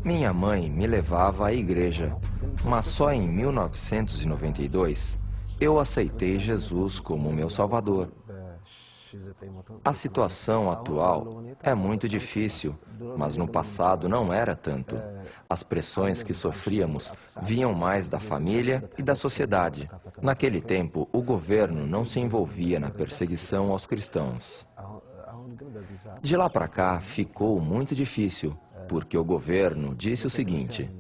Minha mãe me levava à igreja, mas só em 1992 eu aceitei Jesus como meu Salvador. A situação atual é muito difícil, mas no passado não era tanto. As pressões que sofríamos vinham mais da família e da sociedade. Naquele tempo, o governo não se envolvia na perseguição aos cristãos. De lá para cá, ficou muito difícil, porque o governo disse o seguinte: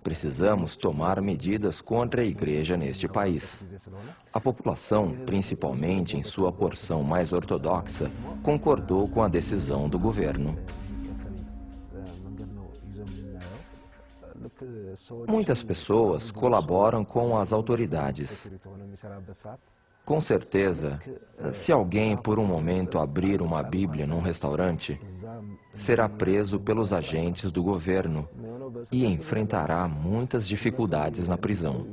precisamos tomar medidas contra a igreja neste país. A população, principalmente em sua porção mais ortodoxa, concordou com a decisão do governo. Muitas pessoas colaboram com as autoridades. Com certeza, se alguém por um momento abrir uma Bíblia num restaurante, será preso pelos agentes do governo e enfrentará muitas dificuldades na prisão.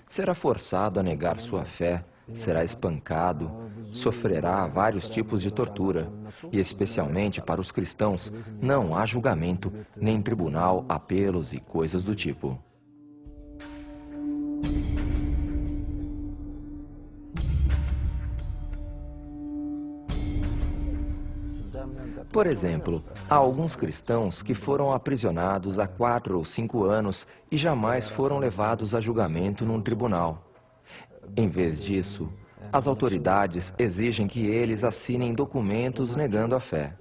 Será forçado a negar sua fé, será espancado, sofrerá vários tipos de tortura, e especialmente para os cristãos, não há julgamento, nem tribunal, apelos e coisas do tipo. Por exemplo, há alguns cristãos que foram aprisionados há 4 ou 5 anos e jamais foram levados a julgamento num tribunal. Em vez disso, as autoridades exigem que eles assinem documentos negando a fé.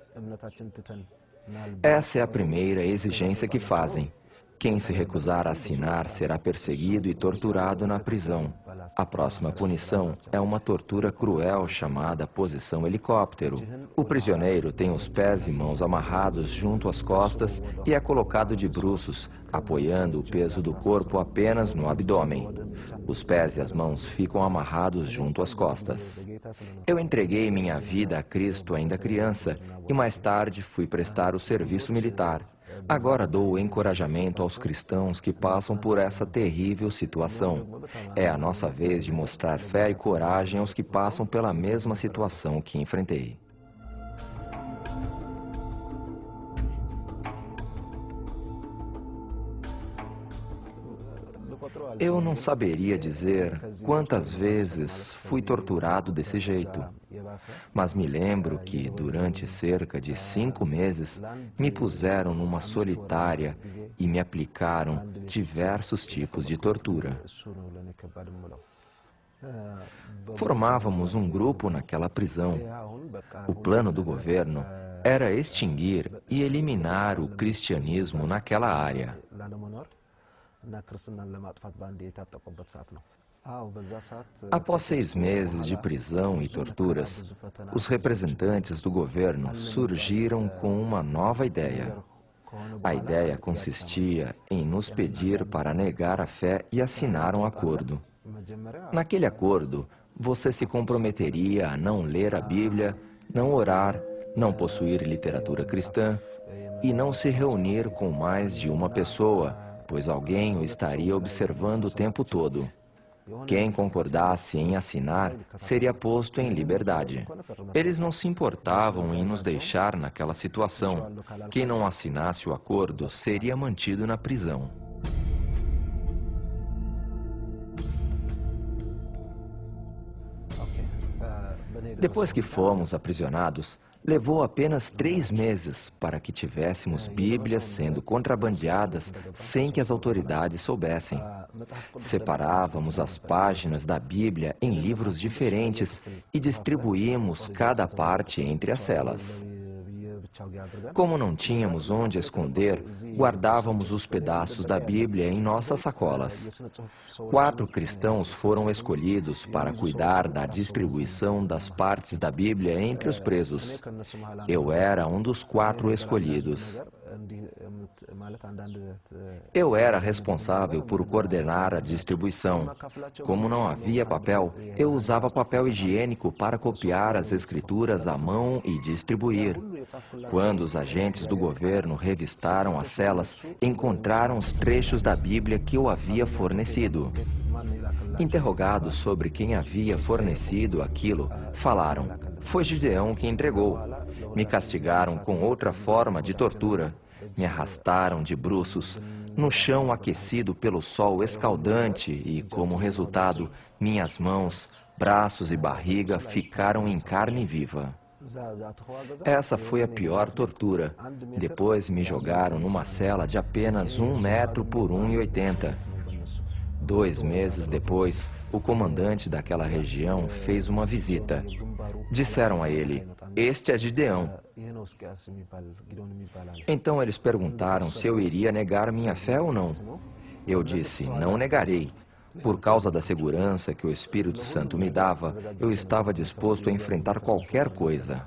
Essa é a primeira exigência que fazem. Quem se recusar a assinar será perseguido e torturado na prisão. A próxima punição é uma tortura cruel chamada posição helicóptero. O prisioneiro tem os pés e mãos amarrados junto às costas e é colocado de bruços, apoiando o peso do corpo apenas no abdômen. Os pés e as mãos ficam amarrados junto às costas. Eu entreguei minha vida a Cristo ainda criança e mais tarde fui prestar o serviço militar. Agora dou encorajamento aos cristãos que passam por essa terrível situação. É a nossa vez de mostrar fé e coragem aos que passam pela mesma situação que enfrentei. Eu não saberia dizer quantas vezes fui torturado desse jeito, mas me lembro que, durante cerca de 5 meses, me puseram numa solitária e me aplicaram diversos tipos de tortura. Formávamos um grupo naquela prisão. O plano do governo era extinguir e eliminar o cristianismo naquela área. Após 6 meses de prisão e torturas, os representantes do governo surgiram com uma nova ideia. A ideia consistia em nos pedir para negar a fé e assinar um acordo. Naquele acordo, você se comprometeria a não ler a Bíblia, não orar, não possuir literatura cristã e não se reunir com mais de uma pessoa, pois alguém o estaria observando o tempo todo. Quem concordasse em assinar seria posto em liberdade. Eles não se importavam em nos deixar naquela situação. Quem não assinasse o acordo seria mantido na prisão. Depois que fomos aprisionados, levou apenas 3 meses para que tivéssemos Bíblias sendo contrabandeadas sem que as autoridades soubessem. Separávamos as páginas da Bíblia em livros diferentes e distribuímos cada parte entre as celas. Como não tínhamos onde esconder, guardávamos os pedaços da Bíblia em nossas sacolas. 4 cristãos foram escolhidos para cuidar da distribuição das partes da Bíblia entre os presos. Eu era um dos 4 escolhidos. Eu era responsável por coordenar a distribuição. Como não havia papel, eu usava papel higiênico para copiar as escrituras à mão e distribuir. Quando os agentes do governo revistaram as celas, encontraram os trechos da Bíblia que eu havia fornecido. Interrogados sobre quem havia fornecido aquilo, falaram: foi Gideão que entregou. Me castigaram com outra forma de tortura. Me arrastaram de bruços no chão aquecido pelo sol escaldante e, como resultado, minhas mãos, braços e barriga ficaram em carne viva. Essa foi a pior tortura. Depois me jogaram numa cela de apenas 1 metro por 1,80. 2 meses depois, o comandante daquela região fez uma visita. Disseram a ele: "Este é Gideão." Então eles perguntaram se eu iria negar minha fé ou não. Eu disse: "Não negarei." Por causa da segurança que o Espírito Santo me dava, eu estava disposto a enfrentar qualquer coisa.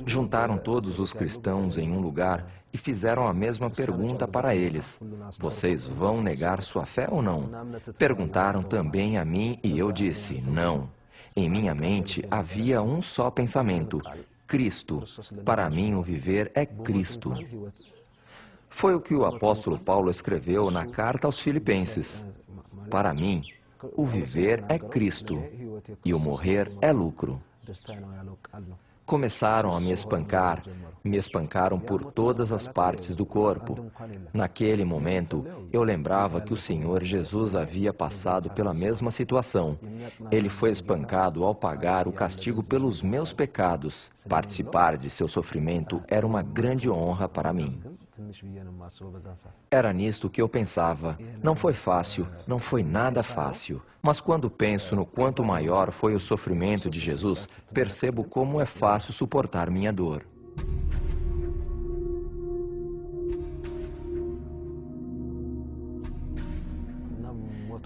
Juntaram todos os cristãos em um lugar e fizeram a mesma pergunta para eles: "Vocês vão negar sua fé ou não?" Perguntaram também a mim e eu disse: "Não." Em minha mente havia um só pensamento: Cristo. Para mim, o viver é Cristo. Foi o que o apóstolo Paulo escreveu na carta aos Filipenses. Para mim, o viver é Cristo e o morrer é lucro. Começaram a me espancaram por todas as partes do corpo. Naquele momento, eu lembrava que o Senhor Jesus havia passado pela mesma situação. Ele foi espancado ao pagar o castigo pelos meus pecados. Participar de seu sofrimento era uma grande honra para mim. Era nisto que eu pensava. Não foi fácil, não foi nada fácil. Mas quando penso no quanto maior foi o sofrimento de Jesus, percebo como é fácil suportar minha dor.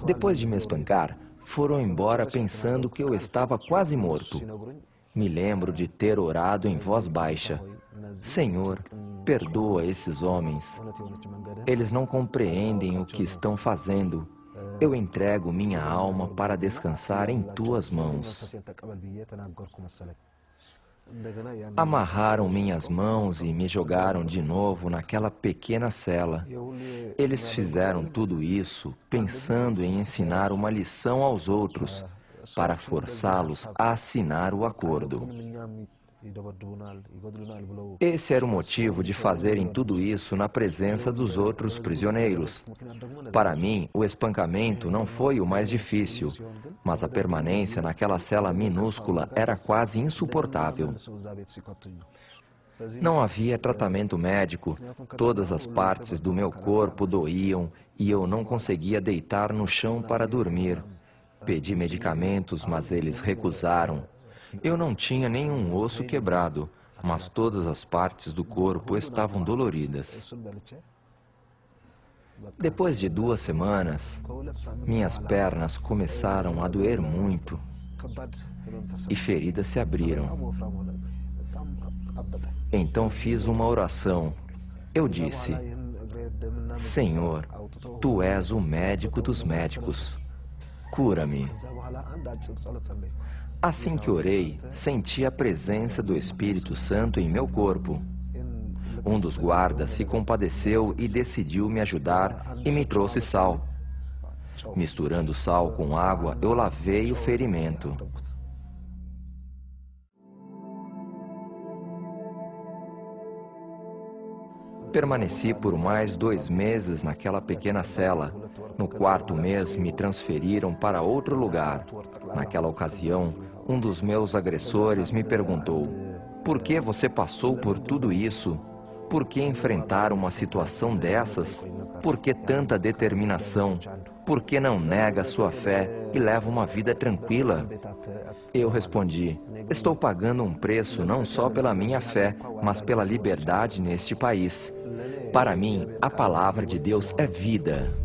Depois de me espancar, foram embora pensando que eu estava quase morto. Me lembro de ter orado em voz baixa: "Senhor, perdoa esses homens. Eles não compreendem o que estão fazendo. Eu entrego minha alma para descansar em tuas mãos." Amarraram minhas mãos e me jogaram de novo naquela pequena cela. Eles fizeram tudo isso pensando em ensinar uma lição aos outros, para forçá-los a assinar o acordo. Esse era o motivo de fazerem tudo isso na presença dos outros prisioneiros. Para mim, o espancamento não foi o mais difícil, mas a permanência naquela cela minúscula era quase insuportável. Não havia tratamento médico, todas as partes do meu corpo doíam e eu não conseguia deitar no chão para dormir. Pedi medicamentos, mas eles recusaram. Eu não tinha nenhum osso quebrado, mas todas as partes do corpo estavam doloridas. Depois de 2 semanas, minhas pernas começaram a doer muito e feridas se abriram. Então fiz uma oração. Eu disse: "Senhor, Tu és o médico dos médicos. Cura-me." Assim que orei, senti a presença do Espírito Santo em meu corpo. Um dos guardas se compadeceu e decidiu me ajudar e me trouxe sal. Misturando sal com água, eu lavei o ferimento. Permaneci por mais 2 meses naquela pequena cela. No 4º mês, me transferiram para outro lugar. Naquela ocasião, um dos meus agressores me perguntou: "Por que você passou por tudo isso? Por que enfrentar uma situação dessas? Por que tanta determinação? Por que não nega sua fé e leva uma vida tranquila?" Eu respondi: "Estou pagando um preço não só pela minha fé, mas pela liberdade neste país. Para mim, a palavra de Deus é vida."